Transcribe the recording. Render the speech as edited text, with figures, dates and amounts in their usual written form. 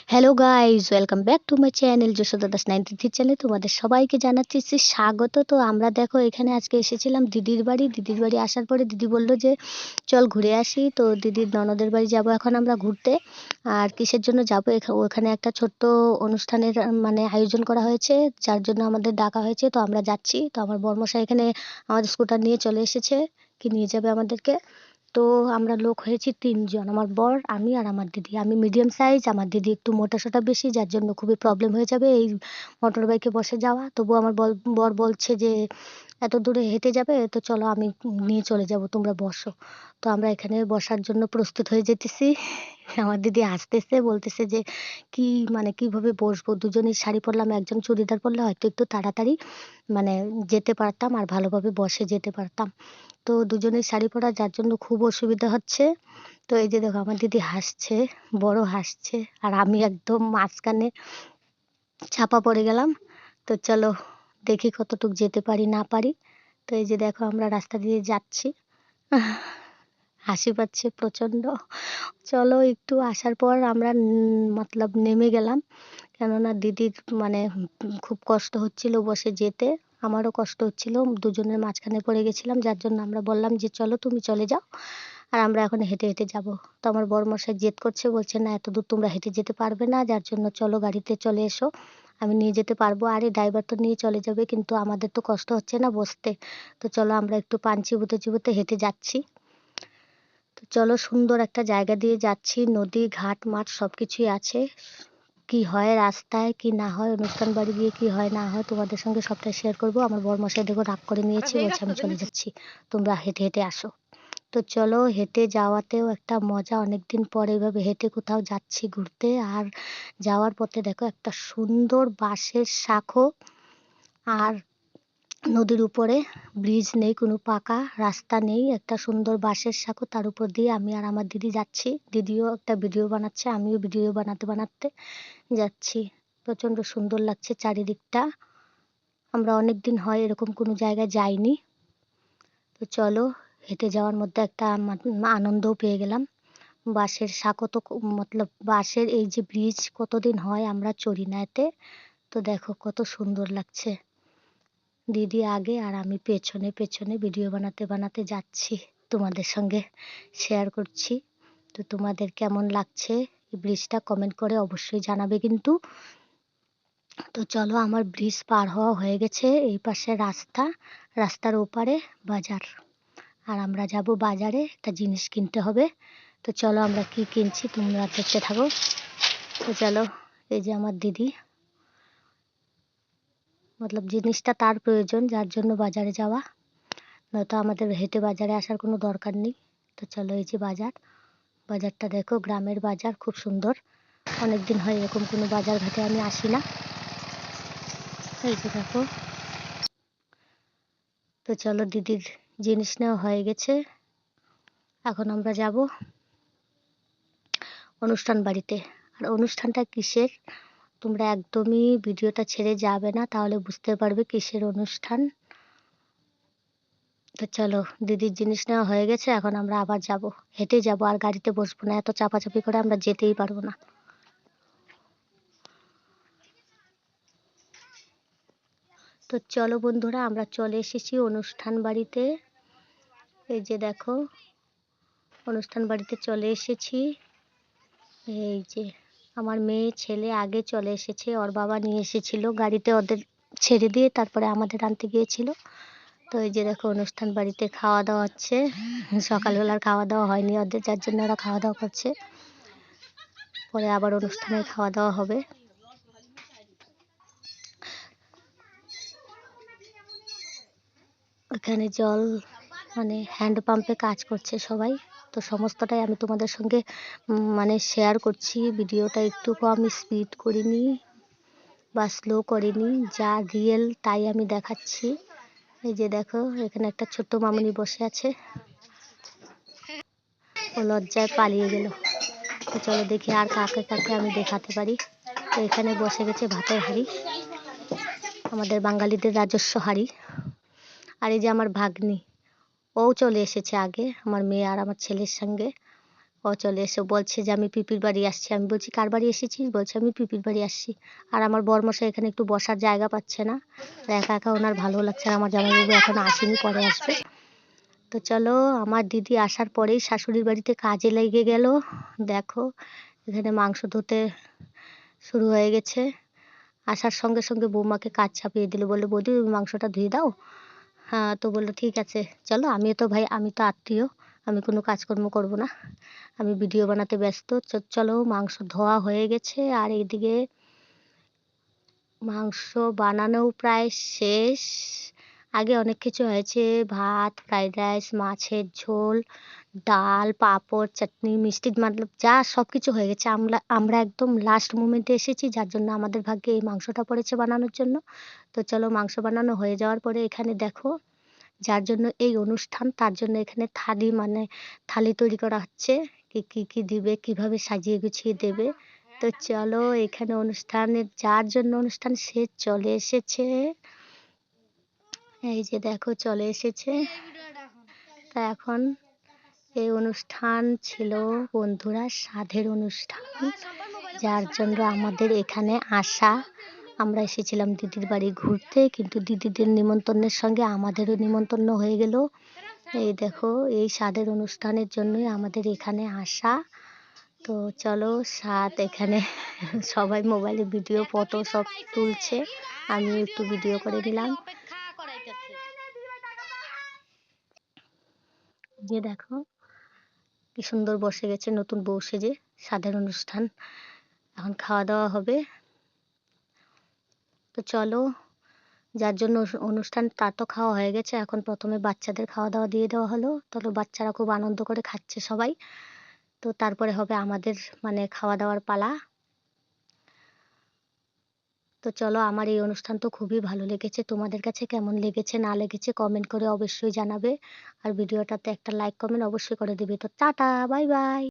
Hello guys, welcome back to my channel Jashoda Das 93 চ্যানেলে তোমাদের সবাইকে জানাচ্ছি স্বাগত। তো আমরা দেখো এখানে আজকে এসেছিলাম দিদির বাড়ি আসার পরে দিদি বলল যে চল ঘুরে আসি। তো দিদির ননদের বাড়ি যাব এখন আমরা ঘুরতে। আর কিসের জন্য যাব, ওখানে একটা ছোট্ট অনুষ্ঠানের মানে আয়োজন করা হয়েছে, যার জন্য আমাদের ডাকা হয়েছে। তো আমরা যাচ্ছি। তো আমার বর্মশাই এখানে আমাদের স্কুটার নিয়ে চলে এসেছে, কি নিয়ে যাবে আমাদেরকে। তো আমরা লোক হয়েছি 3 জন, আমার বর, আমি আর আমার দিদি। আমি মিডিয়াম সাইজ, আমার দিদি একটু মোটাসোটা বেশি, যার জন্য খুবই প্রবলেম হয়ে যাবে এই মোটর বাইকে বসে যাওয়া। তবুও আমার বর বলছে যে এত দূরে হেঁটে যাবে, তো চলো আমি নিয়ে চলে যাব, তোমরা বসো। তো আমরা এখানে বসার জন্য প্রস্তুত হয়ে যেতেছি। আমার দিদি হাসতেছে, বলতেছে যে কি মানে কিভাবে বসবো, দুজনেই শাড়ি পরলাম, একজন চুড়িদার পরলে হয়তো একটু তাড়াতাড়ি মানে যেতে পারতাম আর ভালোভাবে বসে যেতে পারতাম। তো দুজনেই শাড়ি পরা, যার জন্য খুব অসুবিধা হচ্ছে। তো এই যে দেখো আমার দিদি হাসছে, বড় হাসছে, আর আমি একদম মাঝখানে চাপা পড়ে গেলাম। তো চলো দেখি কতটুক যেতে পারি না পারি। তো এই যে দেখো আমরা রাস্তা দিয়ে যাচ্ছি। হাসি পাচ্ছে প্রচণ্ড। চলো একটু আসার পর আমরা মতলব নেমে গেলাম, কেননা দিদির মানে খুব কষ্ট হচ্ছিল বসে যেতে, আমারও কষ্ট হচ্ছিল, দুজনের মাঝখানে পড়ে গেছিলাম, যার জন্য আমরা বললাম যে চলো তুমি চলে যাও আর আমরা এখন হেঁটে হেঁটে যাব। তো আমার বড়মশাই জেদ করছে, বলছে না এত দূর তোমরা হেঁটে যেতে পারবে না, যার জন্য চলো গাড়িতে চলে এসো, আমি নিয়ে যেতে পারবো। আরে ড্রাইভার তো নিয়ে চলে যাবে, কিন্তু আমাদের তো কষ্ট হচ্ছে না বসতে। তো চলো আমরা একটু পান চিবোতে চিবোতে হেঁটে যাচ্ছি। তো চলো সুন্দর একটা জায়গা দিয়ে যাচ্ছি, নদী ঘাট মাঠ সব কিছুই আছে। কি হয় রাস্তায়, কি না হয়, অনুষ্ঠান বাড়ি গিয়ে কি হয় না হয় তোমাদের সঙ্গে সবটাই শেয়ার করবো। আমার বরমশাই দেখো রাগ করে নিয়েছে, বলছে আমি চলে যাচ্ছি, তোমরা হেঁটে হেঁটে আসো। তো চলো হেঁটে যাওয়াতেও একটা মজা, অনেকদিন পরে এভাবে হেঁটে কোথাও যাচ্ছি ঘুরতে। আর যাওয়ার পথে দেখো একটা সুন্দর বাঁশের শাঁখো, আর নদীর উপরে ব্রিজ নেই, কোনো পাকা রাস্তা নেই, একটা সুন্দর বাঁশের সাঁকো, তার উপর দিয়ে আমি আর আমার দিদি যাচ্ছি। দিদিও একটা ভিডিও বানাচ্ছে, আমিও ভিডিও বানাতে বানাতে যাচ্ছি। প্রচণ্ড সুন্দর লাগছে চারিদিকটা, আমরা অনেক দিন হয় এরকম কোনো জায়গায় যাইনি। তো চলো হেঁটে যাওয়ার মধ্যে একটা আনন্দও পেয়ে গেলাম। বাঁশের সাঁকো তো মতলব বাঁশের এই যে ব্রিজ কতদিন হয় আমরা চড়ি না এতে। তো দেখো কত সুন্দর লাগছে, দিদি আগে আর আমি পেছনে পেছনে ভিডিও বানাতে বানাতে যাচ্ছি, তোমাদের সঙ্গে শেয়ার করছি। তো তোমাদের কেমন লাগছে এই ব্রিজটা কমেন্ট করে অবশ্যই জানাবে কিন্তু। তো চলো আমার ব্রিজ পার হওয়া হয়ে গেছে, এই পাশে রাস্তা, রাস্তার ওপারে বাজার, আর আমরা যাব বাজারে, একটা জিনিস কিনতে হবে। তো চলো আমরা কি কিনছি তোমরা দেখতে থাকো। তো চলো এই যে আমার দিদি, মতলব জিনিসটা তার প্রয়োজন, যার জন্য বাজারে যাওয়া, নয়তো আমাদের হেঁটে বাজারে আসার কোনো দরকার নেই। তো চলো এই যে বাজার, বাজারটা দেখো গ্রামের বাজার, খুব সুন্দর, অনেক দিন হয় এরকম কোনো বাজার ঘাটে আমি আসি না। এই যে দেখো। তো চলো দিদির জিনিস নেওয়া হয়ে গেছে, এখন আমরা যাব অনুষ্ঠান বাড়িতে। আর অনুষ্ঠানটা কিসের তোমরা একদমই ভিডিওটা ছেড়ে যাবে না, তাহলে বুঝতে পারবে কিসের অনুষ্ঠান। তো চলো দিদির জিনিস নেওয়া হয়ে গেছে, এখন আমরা আবার যাব, হেঁটে যাব, আর গাড়িতে বসবো না, এত চাপাচাপি করে আমরা যেতেই পারবো না। তো চলো বন্ধুরা আমরা চলে এসেছি অনুষ্ঠান বাড়িতে। এই যে দেখো অনুষ্ঠান বাড়িতে চলে এসেছি। এই যে আমার মেয়ে ছেলে আগে চলে এসেছে, ওর বাবা নিয়ে এসেছিল গাড়িতে, ওদের ছেড়ে দিয়ে তারপরে আমাদের আনতে গিয়েছিল। তো এই যে দেখো অনুষ্ঠান বাড়িতে খাওয়া দাওয়া হচ্ছে, সকালবেলার খাওয়া দাওয়া হয়নি ওদের, যার জন্য ওরা খাওয়া দাওয়া করছে, পরে আবার অনুষ্ঠানের খাওয়া দাওয়া হবে। এখানে জল মানে হ্যান্ড পাম্পে কাজ করছে সবাই। তো সমস্তটাই আমি তোমাদের সঙ্গে মানে শেয়ার করছি, ভিডিওটা একটু কম স্পিড করিনি বা স্লো করিনি, যা রিয়েল তাই আমি দেখাচ্ছি। এই যে দেখো এখানে একটা ছোট্ট মামুনি বসে আছে, ও লজ্জায় পালিয়ে গেল। তো চলো দেখি আর কাকে কাকে আমি দেখাতে পারি। তো এখানে বসে গেছে ভাতের হাঁড়ি, আমাদের বাঙালিদের রাজস্ব হাঁড়ি। আর এই যে আমার ভাগ্নি, ও চলে এসেছে আগে আমার মেয়ে আর আমার ছেলের সঙ্গে, ও চলে এসে বলছে যে আমি পিপির বাড়ি আসছি। আমি বলছি কার বাড়ি এসেছিস? বলছে আমি পিপির বাড়ি আসছি। আর আমার বরমশাই এখানে একটু বসার জায়গা পাচ্ছে না, আর একা একা ওনার ভালো লাগছে না। আমার জামাইবাবু এখনো আসেনি, পরে আসবে। তো চলো, আমার দিদি আসার পরেই শাশুড়ির বাড়িতে কাজে লেগে গেল। দেখো এখানে মাংস ধুতে শুরু হয়ে গেছে। আসার সঙ্গে সঙ্গে বৌমাকে কাজ চাপিয়ে দিল, বললো বৌদি মাংসটা ধুয়ে দাও। হ্যাঁ, তো বললো ঠিক আছে চলো, আমিও তো ভাই, আমি তো আত্মীয়, আমি কোনো কাজকর্ম করব না, আমি ভিডিও বানাতে ব্যস্ত। চলো, মাংস ধোয়া হয়ে গেছে আর এইদিকে মাংস বানানোও প্রায় শেষ। আগে অনেক কিছু হয়েছে, ভাত, ফ্রাইড রাইস, মাছের ঝোল, ডাল, পাঁপড়, চাটনি, মিষ্টি, মতলব যা সব কিছু হয়ে গেছে। আমরা আমরা একদম লাস্ট মোমেন্টে এসেছি, যার জন্য আমাদের ভাগ্যে এই মাংসটা পড়েছে বানানোর জন্য। তো চলো, মাংস বানানো হয়ে যাওয়ার পরে এখানে দেখো, যার জন্য এই অনুষ্ঠান তার জন্য এখানে থালি, মানে থালি তৈরি করা হচ্ছে। কি কি কি দিবে, কিভাবে সাজিয়ে গুছিয়ে দেবে। তো চলো, এখানে অনুষ্ঠানের যার জন্য অনুষ্ঠান সে চলে এসেছে। এই যে দেখো চলে এসেছে। তা এখন এই অনুষ্ঠান ছিল বন্ধুরা সাধের অনুষ্ঠান, যার জন্য আমাদের এখানে আসা। আমরা এসেছিলাম দিদির বাড়ি ঘুরতে, কিন্তু দিদিদের নিমন্ত্রণের সঙ্গে আমাদেরও নিমন্ত্রণ হয়ে গেল। এই দেখো, এই স্বাদের অনুষ্ঠানের জন্যই আমাদের এখানে আসা। তো চলো, স্বাদ এখানে সবাই মোবাইলে ভিডিও ফটো সব তুলছে, আমি একটু ভিডিও করে নিলাম। যে দেখো কি সুন্দর বসে গেছে নতুন বউ সেজে, স্বাদের অনুষ্ঠান, এখন খাওয়া দাওয়া হবে। তো চলো, যার জন্য অনুষ্ঠান তার তো খাওয়া হয়ে গেছে, এখন প্রথমে বাচ্চাদের খাওয়া দাওয়া দিয়ে দেওয়া হলো। তাহলে বাচ্চারা খুব আনন্দ করে খাচ্ছে সবাই। তো তারপরে হবে আমাদের মানে খাওয়া দাওয়ার পালা। তো চলো, আমার এই অনুষ্ঠান তো খুবই ভালো লেগেছে, তোমাদের কাছে কেমন লেগেছে না লেগেছে কমেন্ট করে অবশ্যই জানাবে। আর ভিডিওটাতে একটা লাইক কমেন্ট অবশ্যই করে দিবে। তো টাটা, বাই বাই।